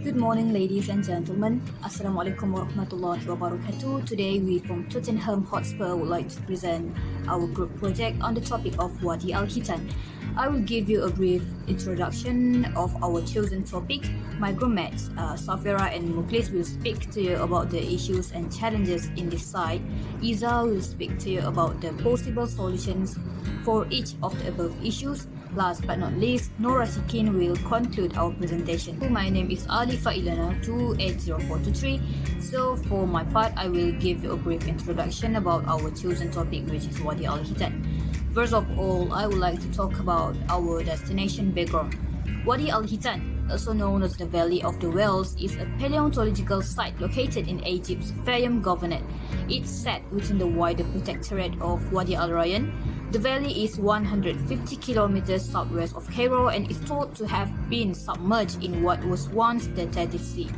Good morning, ladies and gentlemen. Assalamualaikum warahmatullahi wabarakatuh. Today, we from Tottenham Hotspur would like to present our group project on the topic of Wadi Al Hitan. I will give you a brief introduction of our chosen topic. My groupmates, Safera and Mukhlis, will speak to you about the issues and challenges in this site. Izzah will speak to you about the possible solutions for each of the above issues. Last but not least, Noorasikin will conclude our presentation. My name is Alifah Ilyana 28043. So for my part, I will give you a brief introduction about our chosen topic, which is Wadi Al Hitan. First of all, I would like to talk about our destination background. Wadi Al Hitan, also known as the Valley of the Whales, is a paleontological site located in Egypt's Fayum Governorate. It's set within the wider protectorate of Wadi Al Rayyan. The valley is 150 kilometers southwest of Cairo and is thought to have been submerged in what was once the Dead Sea.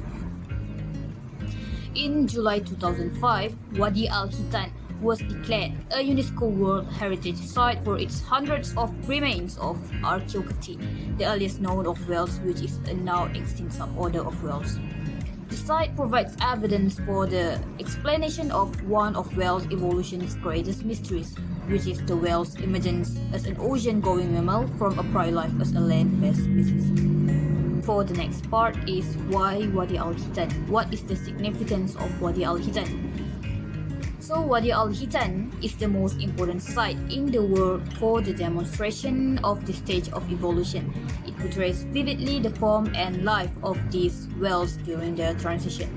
In July 2005, Wadi Al Hitan was declared a UNESCO World Heritage Site for its hundreds of remains of Archaeoceti, the earliest known of whales, which is a now extinct suborder of whales. The site provides evidence for the explanation of one of whale evolution's greatest mysteries, which is the whale's emergence as an ocean-going mammal from a prior life as a land-based species. For the next part is why Wadi Al Hitan? What is the significance of Wadi Al Hitan? So Wadi Al Hitan is the most important site in the world for the demonstration of the stage of evolution. It portrays vividly the form and life of these whales during their transition.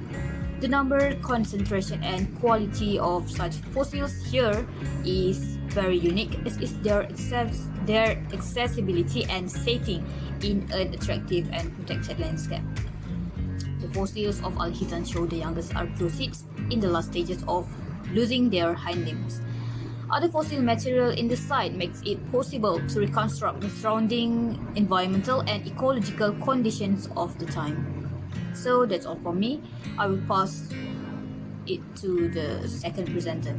The number, concentration and quality of such fossils here is very unique, as is their accessibility and setting in an attractive and protected landscape. The fossils of Al Hitan show the youngest archaeocytes in the last stages of losing their hind limbs. Other fossil material in the site makes it possible to reconstruct the surrounding environmental and ecological conditions of the time. So that's all from me. I will pass it to the second presenter.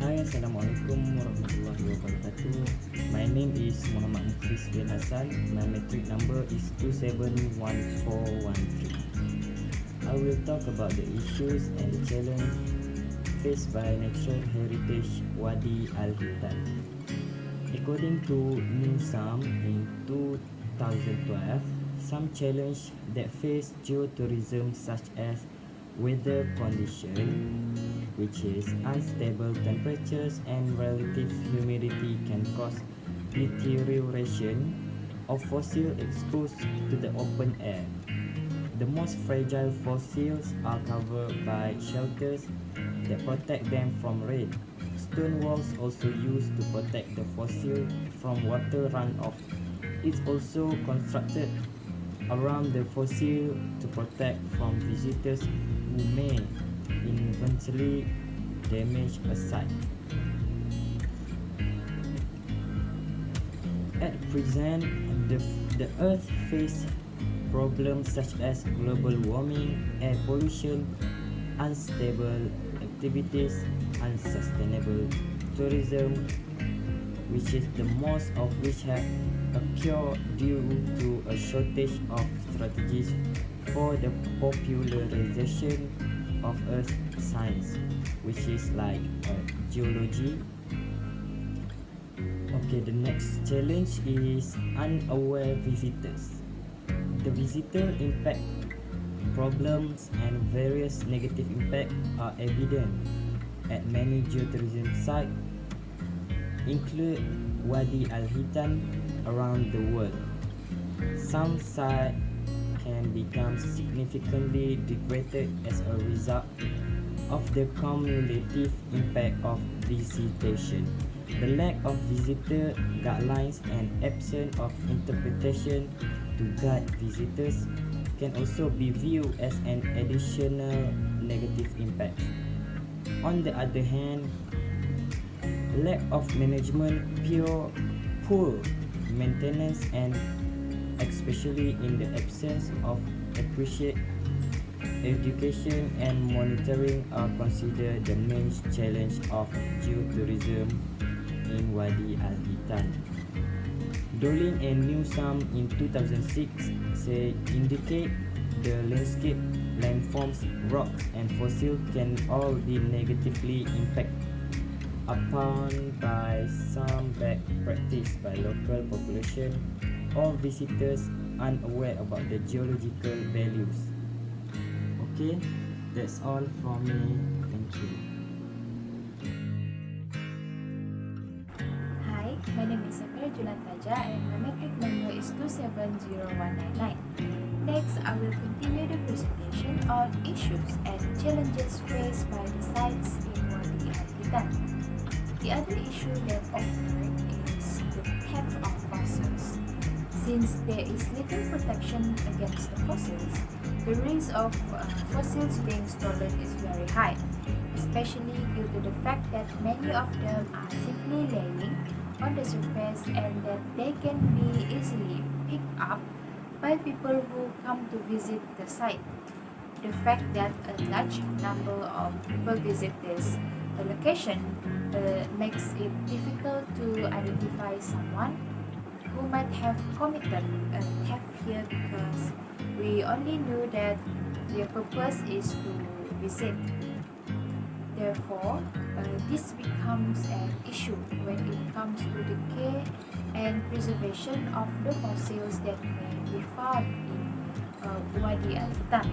Hai, Assalamualaikum warahmatullahi wabarakatuh. My name is Mohamed bin Hassan. My metric number is 271413. I will talk about the issues and the challenge faced by natural heritage Wadi Al Hitan. According to Nizar in 2012, some challenge that face geotourism such as weather condition, which is unstable temperatures and relative humidity, can cause deterioration of fossils exposed to the open air. The most fragile fossils are covered by shelters that protect them from rain. Stone walls also used to protect the fossil from water runoff. It's also constructed around the fossil to protect from visitors who may inadvertently damage a site. At present, the Earth faces problems such as global warming, air pollution, unstable activities, unsustainable tourism, which is the most of which have occurred due to a shortage of strategies for the popularization of Earth science, which is like geology. Okay, the next challenge is unaware visitors. The visitor impact problems and various negative impacts are evident at many geotourism sites, include Wadi Al Hitan around the world. Some sites can become significantly degraded as a result of the cumulative impact of visitation. The lack of visitor guidelines and absence of interpretation to guide visitors can also be viewed as an additional negative impact. On the other hand, lack of management, poor maintenance, and especially in the absence of appropriate education and monitoring are considered the main challenge of geotourism in Wadi Al Hitan. Dolin and Newsam in 2006 say indicate the landscape, landforms, rocks and fossils can all be negatively impacted upon by some bad practice by local population or visitors unaware about the geological values. Okay, that's all from me. Thank you. Hi, my name is Safera Julan Taja and my metric number is 270199. Next, I will continue the presentation on issues and challenges faced by the sites in Wadi Al Hitan. The other issue that occurred is the theft of fossils. Since there is little protection against the fossils, the risk of fossils being stolen is very high, especially due to the fact that many of them are simply laying on the surface and that they can be easily picked up by people who come to visit the site. The fact that a large number of people visit this location makes it difficult to identify someone who might have committed a theft here because we only know that their purpose is to visit. Therefore, this becomes an issue when it comes to the care and preservation of the fossils that may be found in Wadi Al Hitan.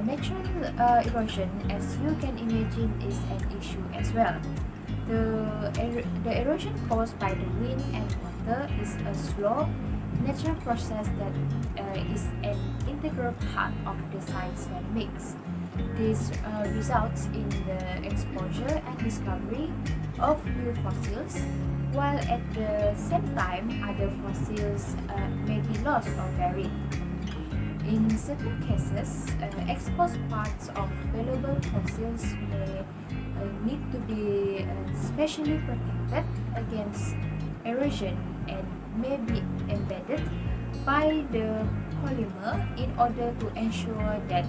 Natural erosion, as you can imagine, is an issue as well. The erosion caused by the wind and water is a slow, natural process that is an integral part of the science dynamics. This results in the exposure and discovery of new fossils, while at the same time other fossils may be lost or buried. In certain cases, exposed parts of valuable fossils may need to be specially protected against erosion and may be embedded by the polymer in order to ensure that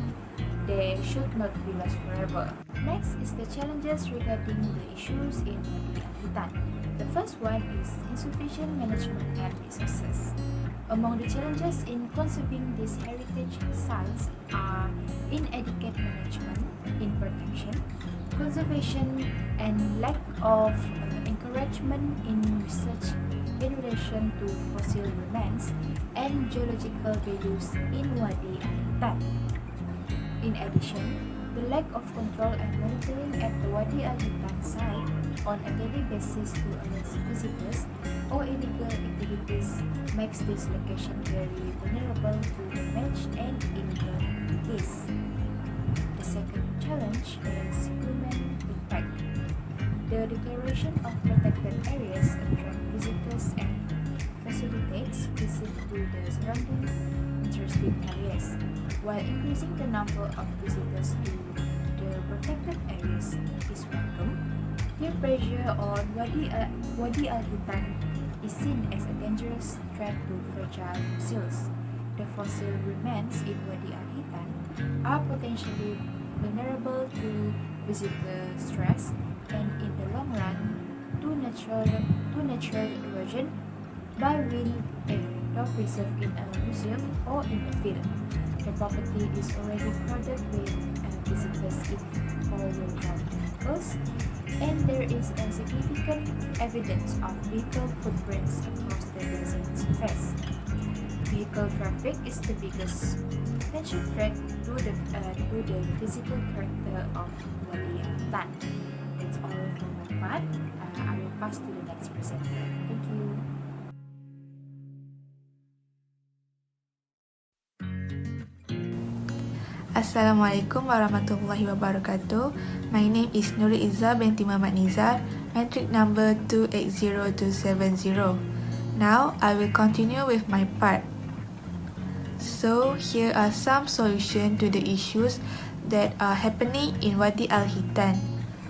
they should not be lost forever. Next is the challenges regarding the issues in Wadi Al Hitan. The first one is insufficient management and resources. Among the challenges in conserving these heritage sites are inadequate management in protection, conservation, and lack of encouragement in research in relation to fossil remains and geological values in Wadi Al Hitan. In addition, the lack of control and monitoring at the Wadi Al Hitan site on a daily basis to arrest visitors or illegal activities makes this location very vulnerable to damage and illegal activities. The second challenge is human impact. The declaration of protected areas attracts visitors and facilitates visit to the surrounding interesting areas, while increasing the number of visitors to the protected areas is welcome. Peer pressure on Wadi Al Hitan is seen as a dangerous threat to fragile fossils. The fossil remains in Wadi Al Hitan are potentially vulnerable to visitor stress and in the long run to natural erosion by wind if not preserved in a museum or in a field. The property is already crowded with visitors in four-wheel drive vehicles, and there is a significant evidence of vehicle footprints across the desert surface. Vehicle traffic is the biggest potential threat to the physical character of Wadi Al Hitan. That's all from my part. I will pass to the next presenter. Thank you. Assalamualaikum warahmatullahi wabarakatuh. My name is Nurul Izzah Binti Muhammad Nizar, metric number 280270. Now, I will continue with my part. So, here are some solutions to the issues that are happening in Wadi Al Hitan.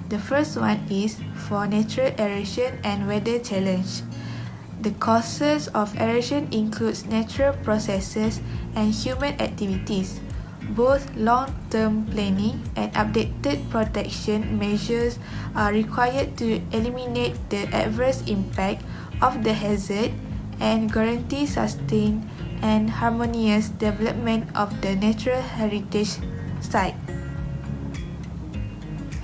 The first one is for natural erosion and weather challenge. The causes of erosion includes natural processes and human activities. Both long-term planning and updated protection measures are required to eliminate the adverse impact of the hazard and guarantee sustained and harmonious development of the natural heritage site.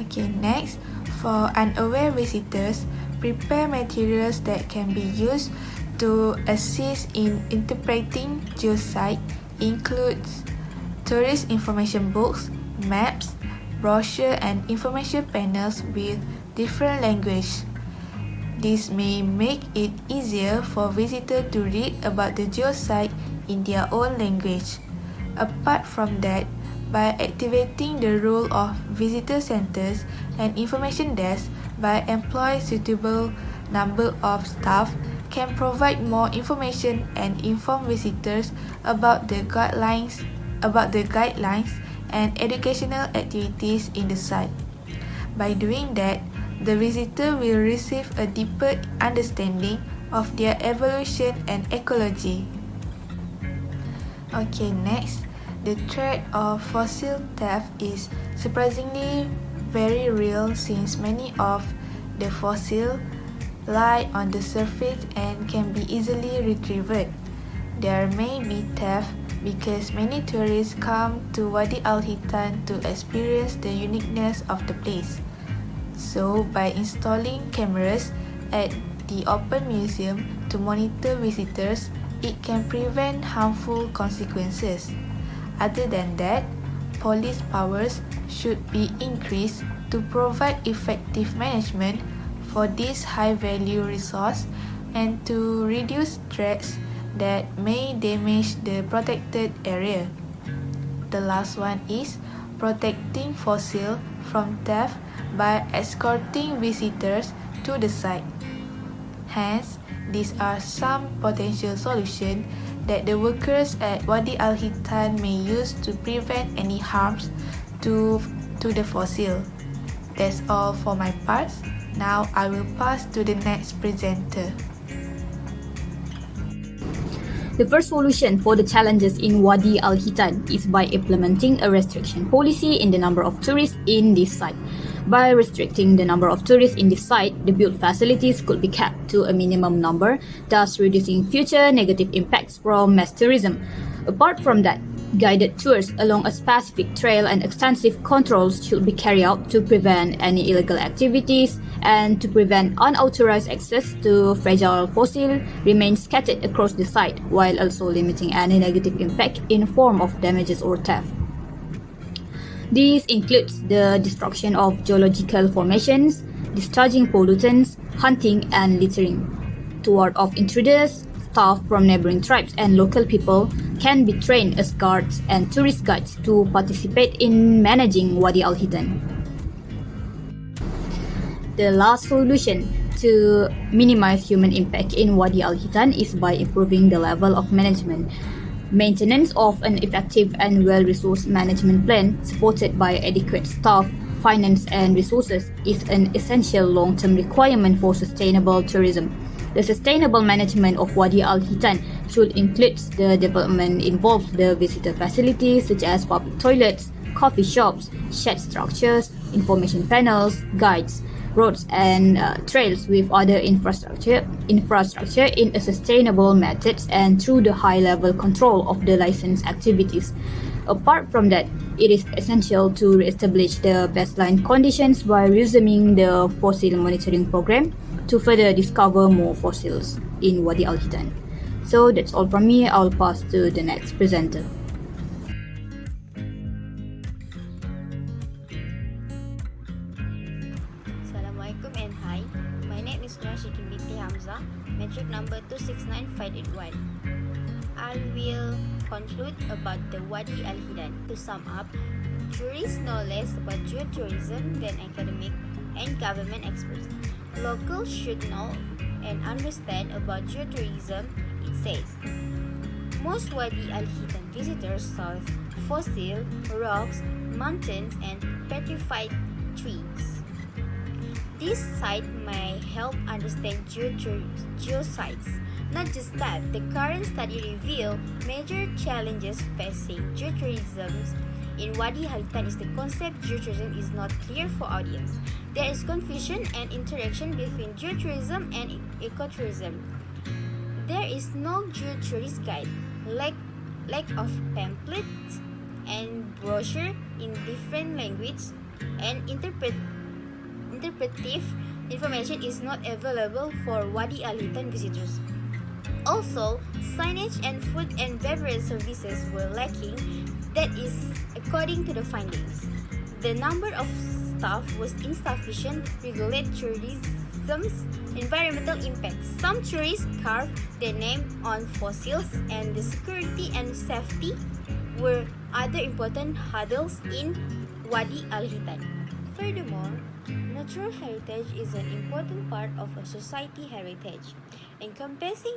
Okay, next, for unaware visitors, prepare materials that can be used to assist in interpreting geosite includes tourist information books, maps, brochure and information panels with different language. This may make it easier for visitors to read about the geosite in their own language. Apart from that, by activating the role of visitor centers and information desks by employing suitable number of staff can provide more information and inform visitors about the guidelines and educational activities in the site. By doing that, the visitor will receive a deeper understanding of their evolution and ecology. Okay, next, the threat of fossil theft is surprisingly very real since many of the fossils lie on the surface and can be easily retrieved. There may be theft because many tourists come to Wadi Al Hitan to experience the uniqueness of the place. So, by installing cameras at the open museum to monitor visitors, it can prevent harmful consequences. Other than that, police powers should be increased to provide effective management for this high-value resource and to reduce threats that may damage the protected area. The last one is protecting fossil from theft by escorting visitors to the site. Hence, these are some potential solutions that the workers at Wadi Al Hitan may use to prevent any harms to the fossil. That's all for my part. Now I will pass to the next presenter. The first solution for the challenges in Wadi Al Hitan is by implementing a restriction policy in the number of tourists in this site. By restricting the number of tourists in this site, the built facilities could be kept to a minimum number, thus reducing future negative impacts from mass tourism. Apart from that, guided tours along a specific trail and extensive controls should be carried out to prevent any illegal activities and to prevent unauthorized access to fragile fossil remain scattered across the site, while also limiting any negative impact in form of damages or theft. This includes the destruction of geological formations, discharging pollutants, hunting and littering. To ward off intruders, staff from neighboring tribes and local people can be trained as guards and tourist guides to participate in managing Wadi Al Hitan. The last solution to minimize human impact in Wadi Al Hitan is by improving the level of management. Maintenance of an effective and well-resourced management plan supported by adequate staff, finance and resources is an essential long-term requirement for sustainable tourism. The sustainable management of Wadi Al Hitan should include the development involved the visitor facilities such as public toilets, coffee shops, shed structures, information panels, guides, roads and trails with other infrastructure in a sustainable methods and through the high-level control of the licensed activities. Apart from that, it is essential to re-establish the baseline conditions by resuming the fossil monitoring program to further discover more fossils in Wadi Al Hitan. So that's all from me. I'll pass to the next presenter. Assalamualaikum and hi. My name is Noorasikin Binti Hamzah, metric number 269581. I will conclude about the Wadi Al Hitan. To sum up, tourists know less about geotourism than academic and government experts. Locals should know and understand about geotourism, it says. Most Wadi Al Hitan visitors saw fossil, rocks, mountains and petrified trees. This site may help understand geosites. Not just that, the current study revealed major challenges facing geotourism in Wadi Al Hitan is the concept geotourism is not clear for audience. There is confusion and interaction between geotourism and ecotourism. There is no geotourist guide, lack of pamphlets and brochure in different languages, and interpretive information is not available for Wadi Al Hitan visitors. Also, signage and food and beverage services were lacking. That is according to the findings. The number of staff was insufficient to regulate tourism's environmental impacts. Some tourists carved their name on fossils, and the security and safety were other important hurdles in Wadi Al Hitan. Furthermore, natural heritage is an important part of a society heritage, encompassing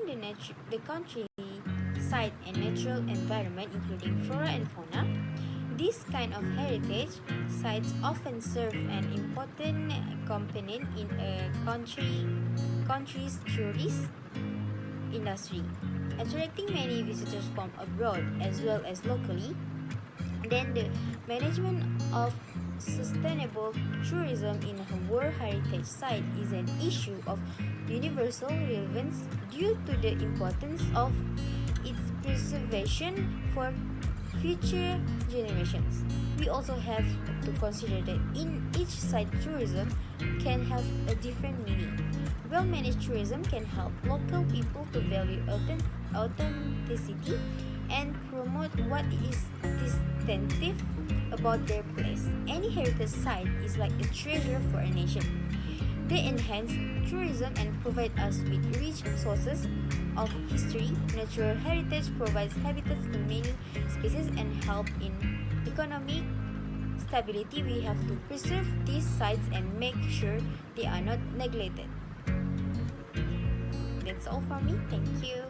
the countryside and natural environment, including flora and fauna. This kind of heritage sites often serve an important component in a country's tourist industry, attracting many visitors from abroad as well as locally. Then the management of sustainable tourism in a World Heritage Site is an issue of universal relevance due to the importance of its preservation for future generations. We also have to consider that in each site tourism can have a different meaning. Well-managed tourism can help local people to value authenticity and promote what is distinctive about their place. Any heritage site is like a treasure for a nation. They enhance tourism and provide us with rich sources of history. Natural heritage provides habitats to many species and help in economic stability. We have to preserve these sites and make sure they are not neglected. That's all from me. Thank you.